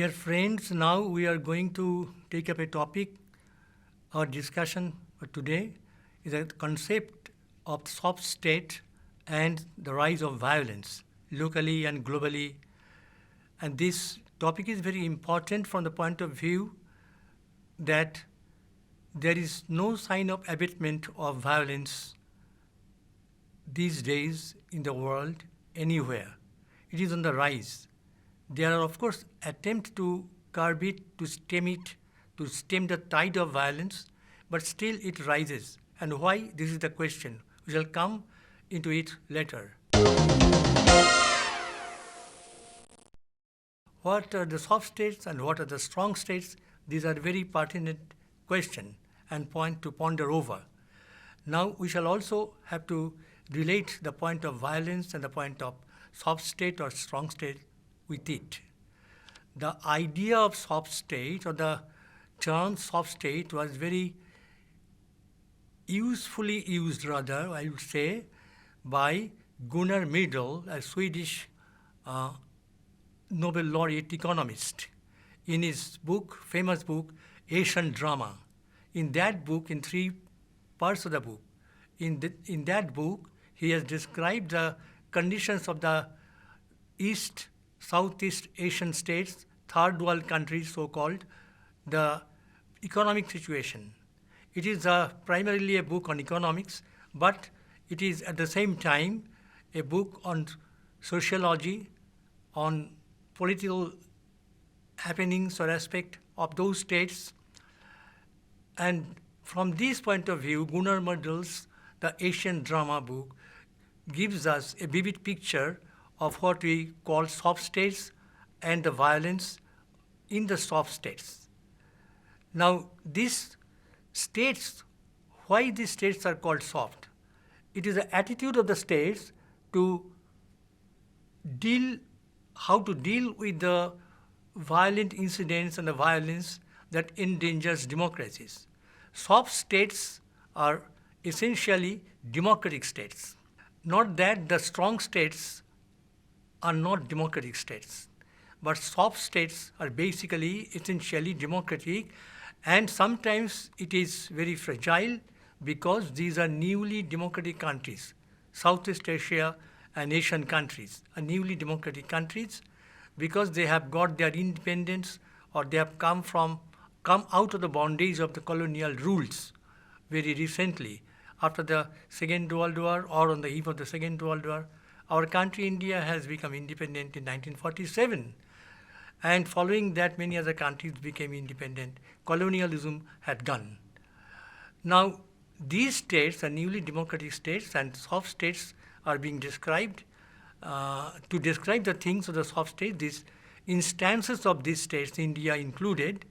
Dear friends, now we are going to take up a topic. Our discussion for today is a concept of soft state and the rise of violence, locally and globally. And this topic is very important from the point of view that there is no sign of abatement of violence these days in the world anywhere. It is on the rise. There are, of course, attempts to curb it, to stem the tide of violence, but still it rises. And why? This is the question. We shall come into it later. What are the soft states and what are the strong states? These are very pertinent questions and point to ponder over. Now we shall also have to relate the point of violence and the point of soft state or strong state with it. The idea of soft state or the term soft state was very usefully used, rather, I would say, by Gunnar Myrdal, a Swedish Nobel laureate economist, in his book, famous book, Asian Drama. In that book, in 3 parts of the book, in that book, he has described the conditions of the Southeast Asian states, third world countries so-called, the economic situation. It is primarily a book on economics, but it is at the same time a book on sociology, on political happenings or aspect of those states. And from this point of view, Gunnar Myrdal's The Asian Drama book gives us a vivid picture of what we call soft states and the violence in the soft states. Now, these states, why these states are called soft? It is the attitude of the states to how to deal with the violent incidents and the violence that endangers democracies. Soft states are essentially democratic states. Not that the strong states are not democratic states, but soft states are basically essentially democratic, and sometimes it is very fragile because these are newly democratic countries. Southeast Asia and Asian countries are newly democratic countries because they have got their independence or they have come out of the bondage of the colonial rules very recently. After the Second World War or on the eve of the Second World War, our country, India, has become independent in 1947. And following that, many other countries became independent. Colonialism had gone. Now, these states are newly democratic states, and soft states are being described. To describe the things of the soft states, these instances of these states, India included,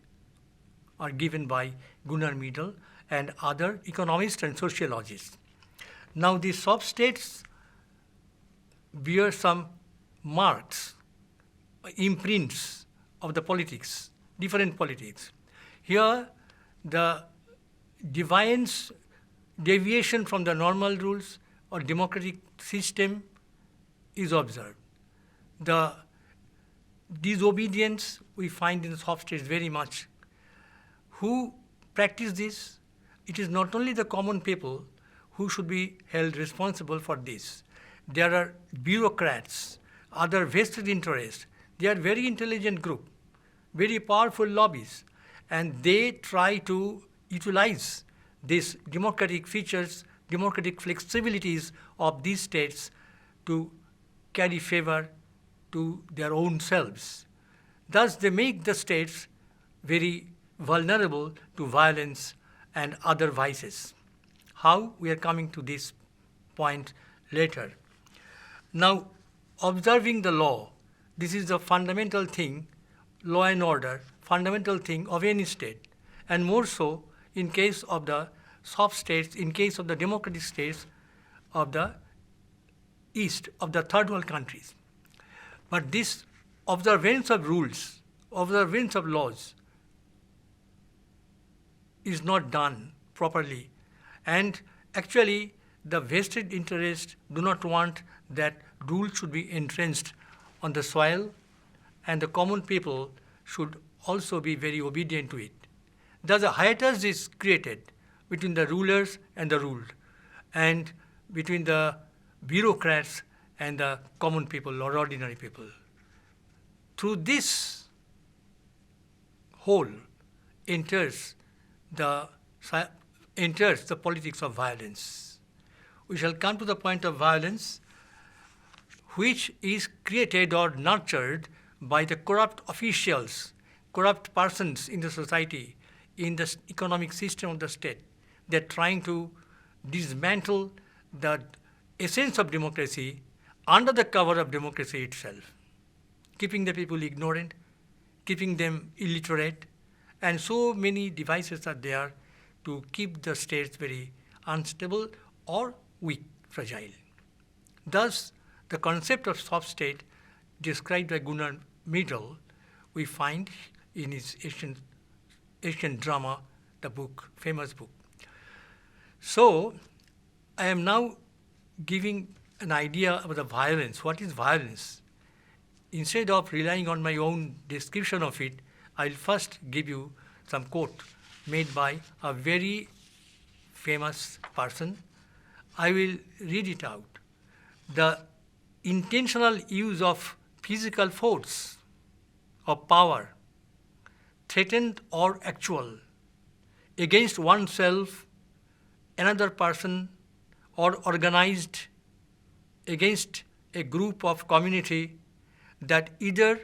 are given by Gunnar Myrdal and other economists and sociologists. Now, these soft states bear some marks, imprints of the politics, different politics. Here, the deviation from the normal rules or democratic system is observed. The disobedience we find in the soft states very much. Who practice this? It is not only the common people who should be held responsible for this. There are bureaucrats, other vested interests. They are very intelligent group, very powerful lobbies, and they try to utilize these democratic features, democratic flexibilities of these states to carry favor to their own selves. Thus, they make the states very vulnerable to violence and other vices. How? We are coming to this point later. Now, observing the law, this is the fundamental thing, law and order, fundamental thing of any state, and more so in case of the soft states, in case of the democratic states of the East, of the third world countries. But this observance of rules, observance of laws is not done properly. And actually, the vested interests do not want that rules should be entrenched on the soil, and the common people should also be very obedient to it. Thus, a hiatus is created between the rulers and the ruled, and between the bureaucrats and the common people or ordinary people. Through this hole enters the politics of violence. We shall come to the point of violence, which is created or nurtured by the corrupt officials, corrupt persons in the society, in the economic system of the state. They're trying to dismantle the essence of democracy under the cover of democracy itself, keeping the people ignorant, keeping them illiterate, and so many devices are there to keep the states very unstable or weak, fragile. Thus, the concept of soft state described by Gunnar Myrdal, we find in his Asian drama, the book, famous book. So, I am now giving an idea of the violence. What is violence? Instead of relying on my own description of it, I'll first give you some quote made by a very famous person. I will read it out. The intentional use of physical force or power, threatened or actual, against oneself, another person, or organized against a group of community that either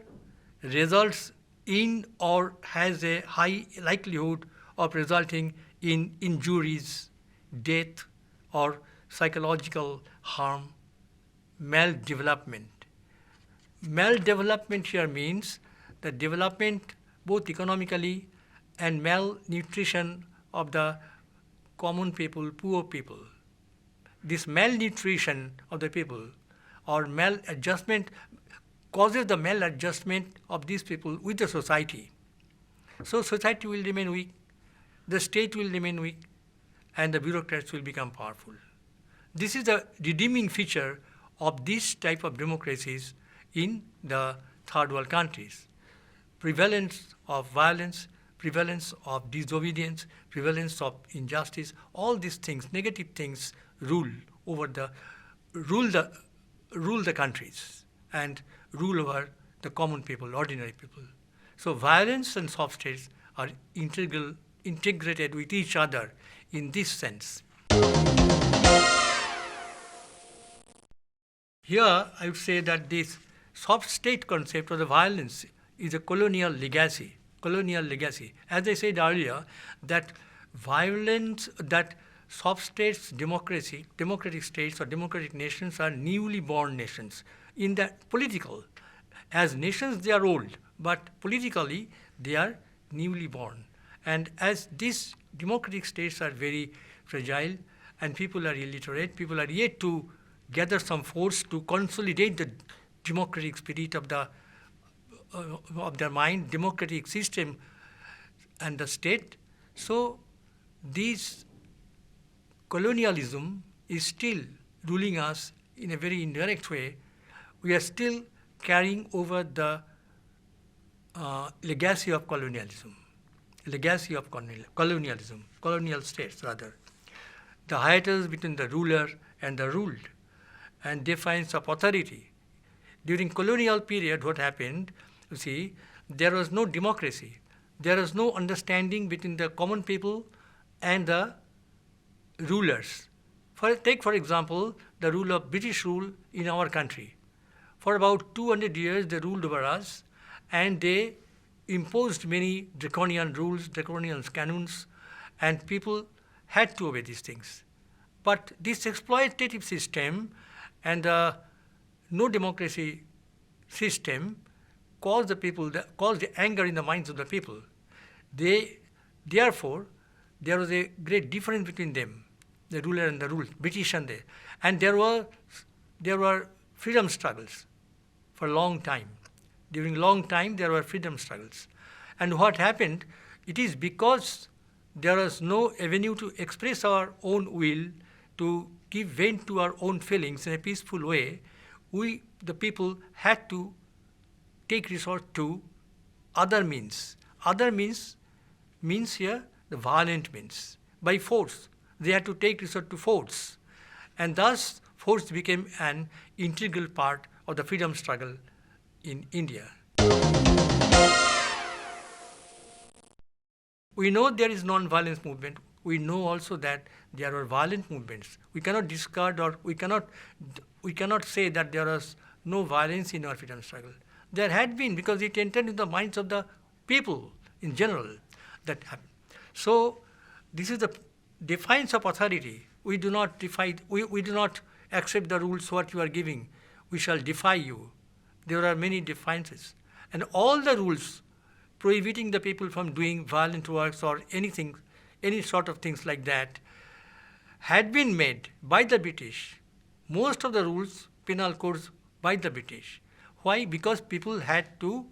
results in or has a high likelihood of resulting in injuries, death, or psychological harm, maldevelopment. Maldevelopment here means the development both economically and malnutrition of the common people, poor people. This malnutrition of the people or maladjustment causes the maladjustment of these people with the society. So society will remain weak, the state will remain weak, and the bureaucrats will become powerful. This is the redeeming feature of this type of democracies in the third world countries. Prevalence of violence, prevalence of disobedience, prevalence of injustice, all these things, negative things, rule the countries and rule over the common people, ordinary people. So violence and soft states are integrated with each other in this sense. Here I would say that this soft state concept of the violence is a colonial legacy. As I said earlier, that violence, that soft states, democratic states or democratic nations are newly born nations. In that political, as nations they are old, but politically they are newly born. And as these democratic states are very fragile and people are illiterate, people are yet to gather some force to consolidate the democratic spirit of their mind, democratic system and the state. So this colonialism is still ruling us in a very indirect way. We are still carrying over the legacy of colonialism, colonial states rather. The hiatus between the ruler and the ruled, and defiance of authority. During colonial period, what happened, you see, there was no democracy. There was no understanding between the common people and the rulers. Take for example, the rule of British rule in our country. For about 200 years, they ruled over us, and they imposed many draconian rules, draconian canons, and people had to obey these things. But this exploitative system and the no democracy system caused the anger in the minds of the people. Therefore, there was a great difference between them, the ruler and the ruled, British and they. And there were freedom struggles for a long time. During long time, there were freedom struggles. And what happened, it is because there was no avenue to express our own will, to give vent to our own feelings in a peaceful way, the people had to take resort to other means. Other means here the violent means. By force. They had to take resort to force. And thus force became an integral part of the freedom struggle in India. We know there is non-violence movement. We know also that there are violent movements. We cannot discard or we cannot say that there was no violence in our freedom struggle. There had been, because it entered into the minds of the people in general that happened. So this is the defiance of authority. We do not we do not accept the rules what you are giving. We shall defy you. There are many defiances. And all the rules prohibiting the people from doing violent works or anything, any sort of things like that, had been made by the British. Most of the rules, penal codes by the British. Why? Because people had to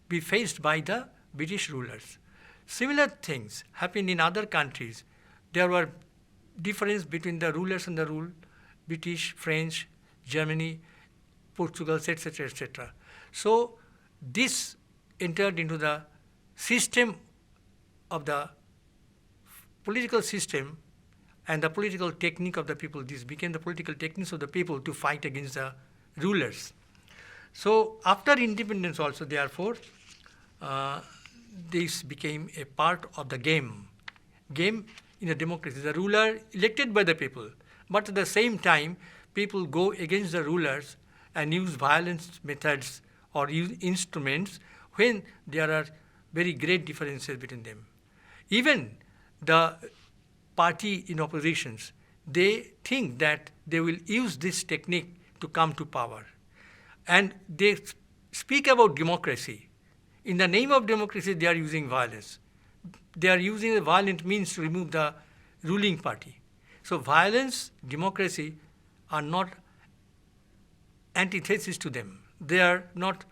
be faced by the British rulers. Similar things happened in other countries. There were difference between the rulers and the rule, British, French, Germany, Portugal, etc., etc. So this entered into the system of the political system and the political technique of the people. This became the political techniques of the people to fight against the rulers. So after independence also, therefore, this became a part of the game in a democracy. The ruler elected by the people, but at the same time, people go against the rulers and use violence methods or use instruments when there are very great differences between them. Even the party in oppositions, they think that they will use this technique to come to power. And they speak about democracy. In the name of democracy, they are using violence. They are using a violent means to remove the ruling party. So violence, democracy are not antithesis to them. They are not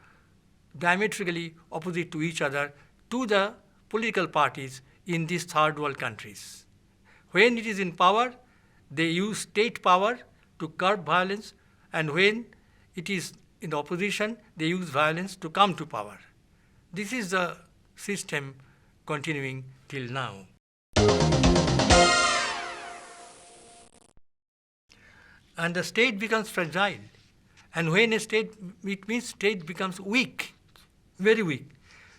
diametrically opposite to each other, to the political parties in these third world countries. When it is in power, they use state power to curb violence, and when it is in the opposition, they use violence to come to power. This is the system continuing till now. And the state becomes fragile. And when a state, it means state becomes weak, very weak,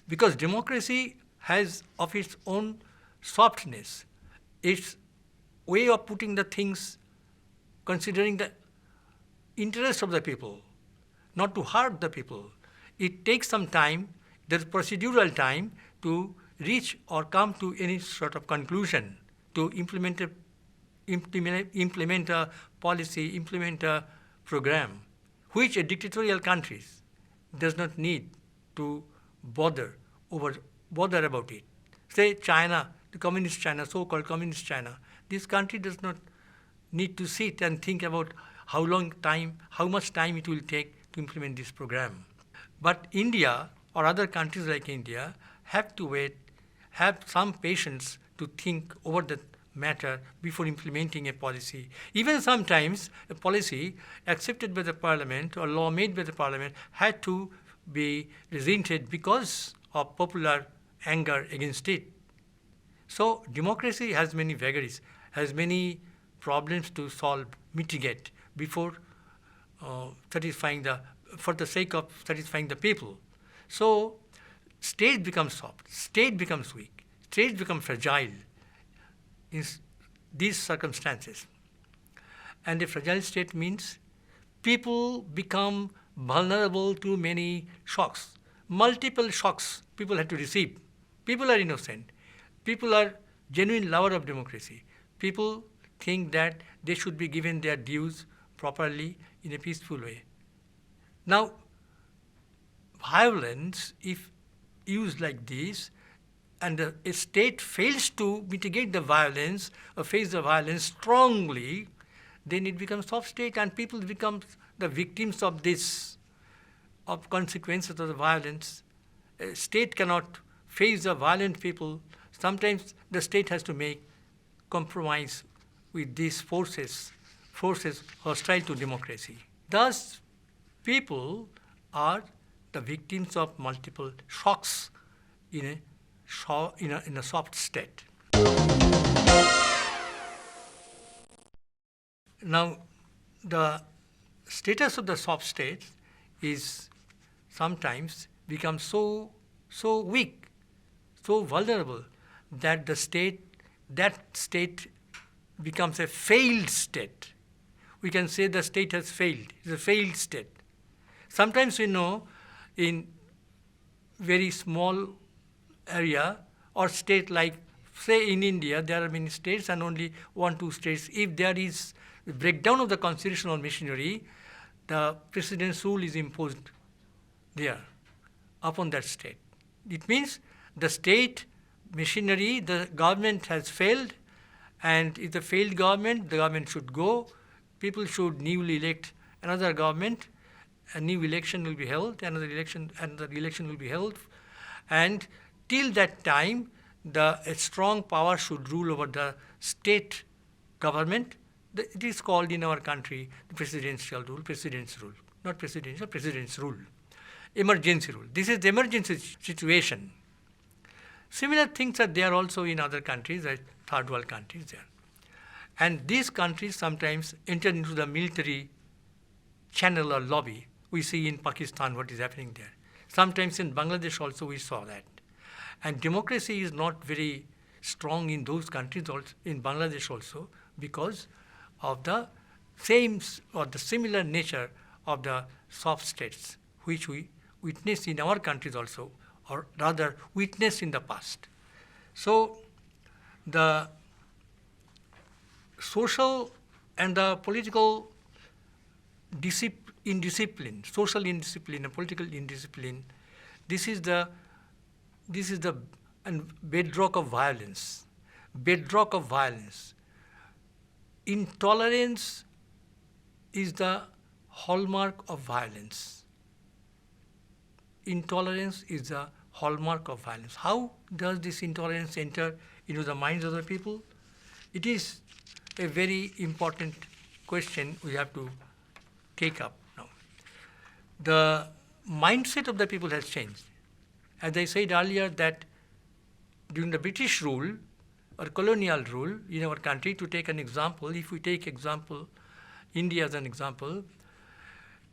because democracy has of its own softness, its way of putting the things, considering the interest of the people, not to hurt the people. It takes some time, there's procedural time to reach or come to any sort of conclusion, to implement a policy, implement a program, which a dictatorial countries does not need to bother about it. Say China, the communist China, so-called communist China, this country does not need to sit and think about how much time it will take to implement this program. But India or other countries like India have to wait, have some patience to think over the matter before implementing a policy. Even sometimes a policy accepted by the parliament or law made by the parliament had to be resented because of popular anger against it. So democracy has many vagaries, has many problems to solve, mitigate before for the sake of satisfying the people. So state becomes soft, state becomes weak, state becomes fragile in these circumstances. And a fragile state means people become vulnerable to many shocks, multiple shocks people have to receive. People are innocent. People are genuine lover of democracy. People think that they should be given their dues properly in a peaceful way. Now, violence, if used like this, and a state fails to mitigate the violence or face the violence strongly, then it becomes soft state and people become the victims of this, of consequences of the violence. A state cannot face the violent people. Sometimes the state has to make compromise with these forces hostile to democracy. Thus, people are the victims of multiple shocks in a soft state. Now, the status of the soft state is sometimes becomes so weak, so vulnerable, that that state becomes a failed state. We can say the state has failed. It's a failed state. Sometimes we know in very small area or state, like say in India, there are many states and only 1-2 states. If there is a breakdown of the constitutional machinery, the president's rule is imposed there upon that state. It means the state machinery, the government has failed, and if the failed government, the government should go. People should newly elect another government. A new election will be held, another election will be held, and till that time, a strong power should rule over the state government. It is called in our country the presidential rule, president's rule, not presidential, president's rule, emergency rule. This is the emergency situation. Similar things are there also in other countries, like third world countries there. And these countries sometimes enter into the military channel or lobby. We see in Pakistan what is happening there. Sometimes in Bangladesh also we saw that. And democracy is not very strong in those countries, also, in Bangladesh also, because of the same or the similar nature of the soft states, which we witness in our countries also, or rather witnessed in the past. So the social and the political indiscipline, social indiscipline and political indiscipline, this is the bedrock of violence. Bedrock of violence. Intolerance is the hallmark of violence. Intolerance is the hallmark of violence. How does this intolerance enter into the minds of the people? It is a very important question we have to take up now. The mindset of the people has changed. As I said earlier, that during the British rule or colonial rule in our country, to take an example, if we take example, India as an example,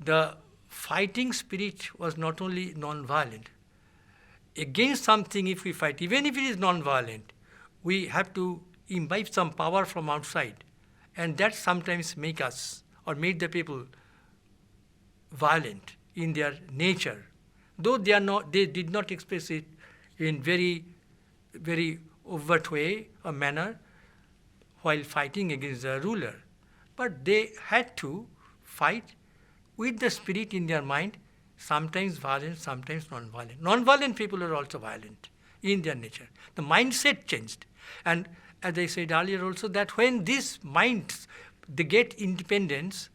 the fighting spirit was not only non-violent. Against something, if we fight, even if it is non-violent, we have to imbibe some power from outside, and that sometimes make us or made the people violent in their nature, though they did not express it in very overt way or manner while fighting against the ruler, but they had to fight with the spirit in their mind, sometimes violent, sometimes non-violent. Non-violent people are also violent in their nature. The mindset changed. And as I said earlier also, that when these minds, they get independence,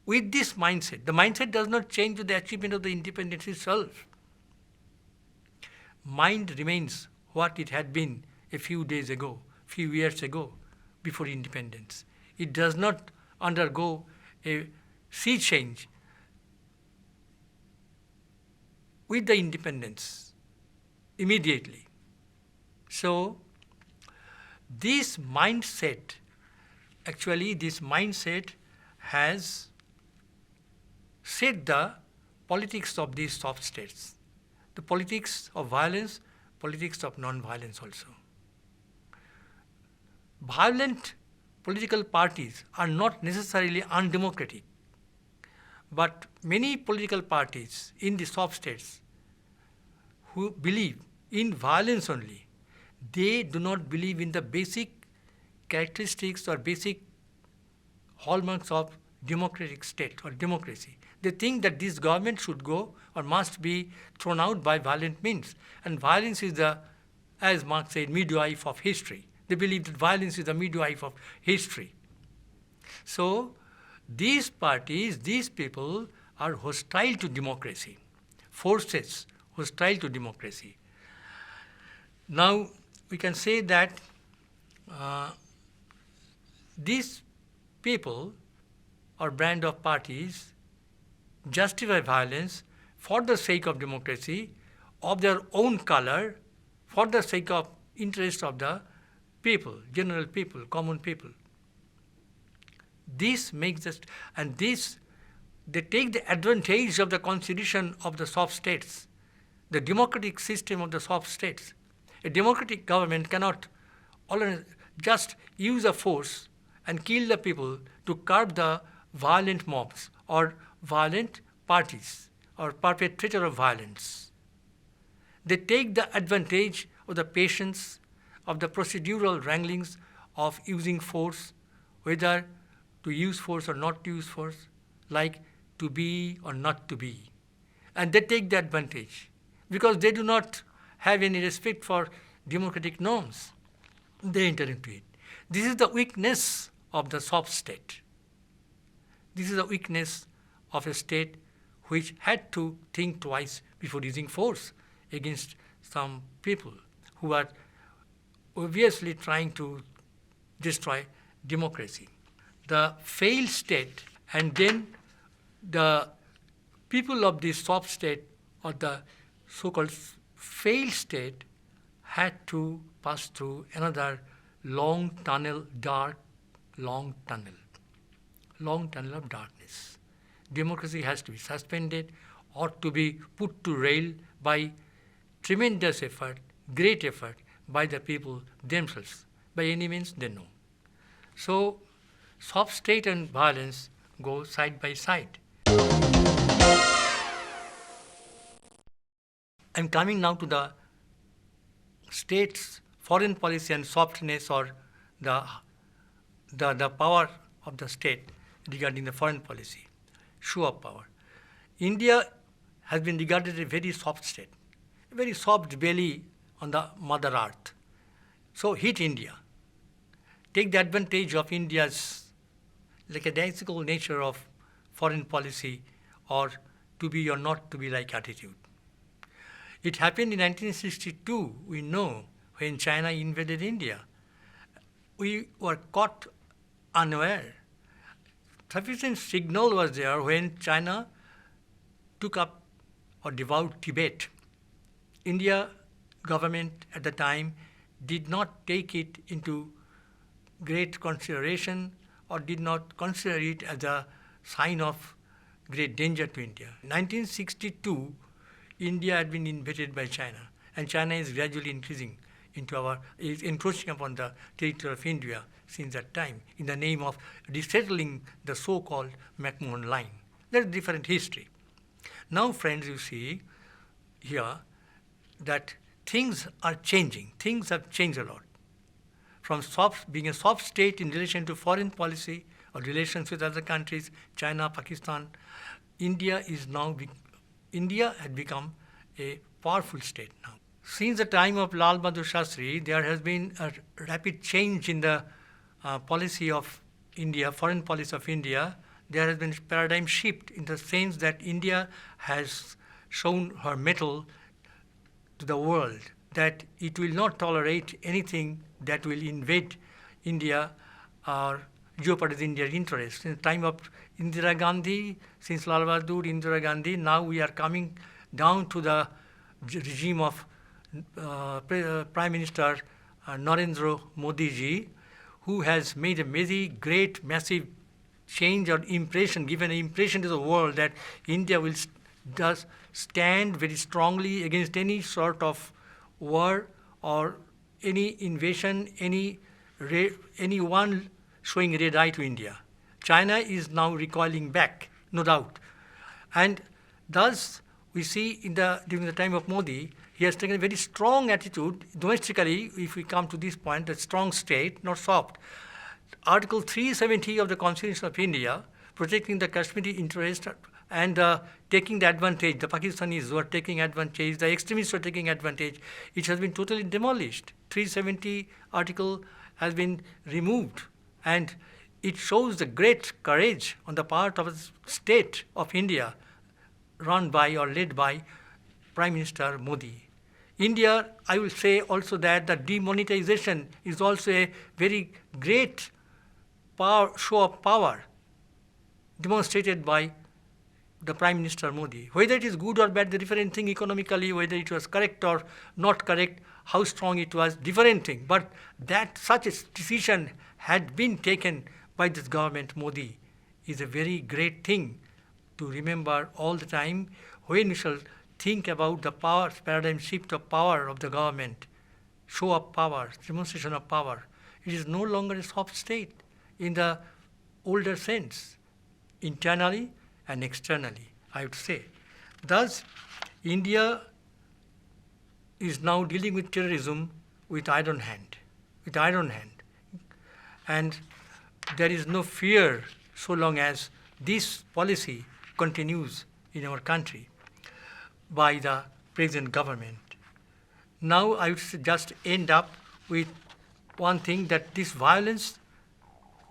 with this mindset, the mindset does not change with the achievement of the independence itself. Mind remains what it had been a few days ago, few years ago, before independence. It does not undergo a sea change with the independence immediately. So this mindset has set the politics of these soft states, the politics of violence, politics of non-violence also. Violent political parties are not necessarily undemocratic, but many political parties in the soft states who believe in violence only, they do not believe in the basic characteristics or basic hallmarks of democratic state or democracy. They think that this government should go or must be thrown out by violent means. And violence is the, as Marx said, midwife of history. They believe that violence is the midwife of history. So these parties, these people are hostile to democracy, forces hostile to democracy. Now we can say that these people or brand of parties justify violence for the sake of democracy, of their own color, for the sake of interest of the people, general people, common people. This makes us, and this, they take the advantage of the constitution of the soft states, the democratic system of the soft states. A democratic government cannot just use a force and kill the people to curb the violent mobs or violent parties or perpetrator of violence. They take the advantage of the patience, of the procedural wranglings of using force, whether to use force or not to use force, like to be or not to be. And they take the advantage because they do not have any respect for democratic norms. They enter into it. This is the weakness of the soft state. This is the weakness of a state which had to think twice before using force against some people who are obviously trying to destroy democracy. The failed state, and then the people of this soft state or the so-called failed state had to pass through another long tunnel, long tunnel of darkness. Democracy has to be suspended or to be put to rail by tremendous effort, great effort by the people themselves, by any means they know. So, soft state and violence go side by side. I'm coming now to the state's foreign policy and softness, or the power of the state regarding the foreign policy, show of power. India has been regarded as a very soft state, a very soft belly on the mother earth. So hit India. Take the advantage of India's lackadaisical nature of foreign policy, or to be or not to be like attitude. It happened in 1962, we know, when China invaded India. We were caught unaware. Sufficient signal was there when China took up or devoured Tibet. India government at the time did not take it into great consideration or did not consider it as a sign of great danger to India. In 1962, India had been invaded by China, and China is gradually is encroaching upon the territory of India since that time in the name of resettling the so-called McMahon line. There is different history. Now, friends, you see here that things are changing. Things have changed a lot. From being a soft state in relation to foreign policy or relations with other countries, China, Pakistan, India had become a powerful state now. Since the time of Lal Bahadur Shastri, there has been a rapid change in the policy of India, foreign policy of India. There has been a paradigm shift in the sense that India has shown her mettle to the world, that it will not tolerate anything that will invade India or jeopardize India's interests. In the time of Indira Gandhi, since Lal Bahadur, Indira Gandhi, now we are coming down to the regime of Prime Minister Narendra Modi ji, who has made a very great, massive change or impression, given an impression to the world that India will does stand very strongly against any sort of war or any invasion, anyone showing red eye to India. China is now recoiling back, no doubt. And thus, we see during the time of Modi, he has taken a very strong attitude domestically, if we come to this point, a strong state, not soft. Article 370 of the Constitution of India, protecting the Kashmiri interest and taking the advantage, the Pakistanis were taking advantage, the extremists were taking advantage, it has been totally demolished. 370 article has been removed, and it shows the great courage on the part of the state of India, run by or led by Prime Minister Modi. India, I will say also that the demonetization is also a very great show of power demonstrated by the Prime Minister Modi. Whether it is good or bad, the different thing economically, whether it was correct or not correct, how strong it was, different thing. But that such a decision had been taken by this government Modi is a very great thing to remember all the time when we shall think about the power, paradigm shift of power of the government, show of power, demonstration of power. It is no longer a soft state in the older sense, internally and externally, I would say. Thus, India is now dealing with terrorism with iron hand, And there is no fear so long as this policy continues in our country by the present government. Now I would just end up with one thing, that this violence,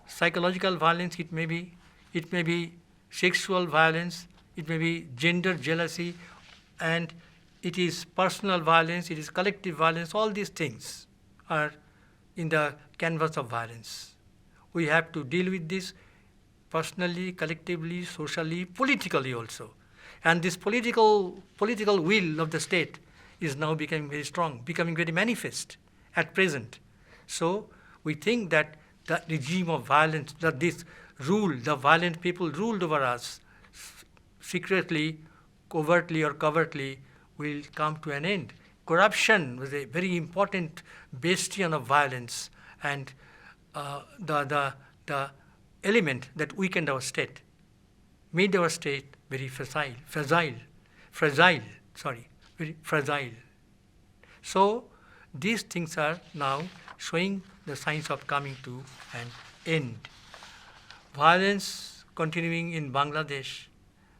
psychological violence, it may be sexual violence, it may be gender jealousy, and it is personal violence, it is collective violence. All these things are in the canvas of violence. We have to deal with this personally, collectively, socially, politically also. And this political will of the state is now becoming very strong, becoming very manifest at present. So we think that the regime of violence, that this rule, the violent people ruled over us, secretly, covertly or covertly, will come to an end. Corruption was a very important bastion of violence, and the element that weakened our state, made our state very fragile. So these things are now showing the signs of coming to an end. Violence continuing in Bangladesh.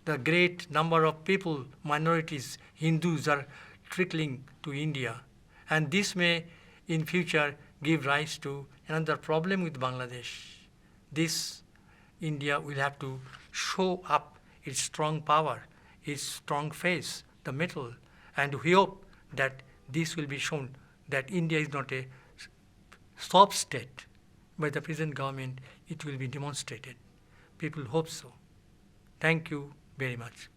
The great number of people, minorities, Hindus, are trickling to India. And this may, in future, give rise to another problem with Bangladesh. This India will have to show up its strong power, its strong face, the metal, and we hope that this will be shown, that India is not a soft state. By the present government, it will be demonstrated. People hope so. Thank you very much.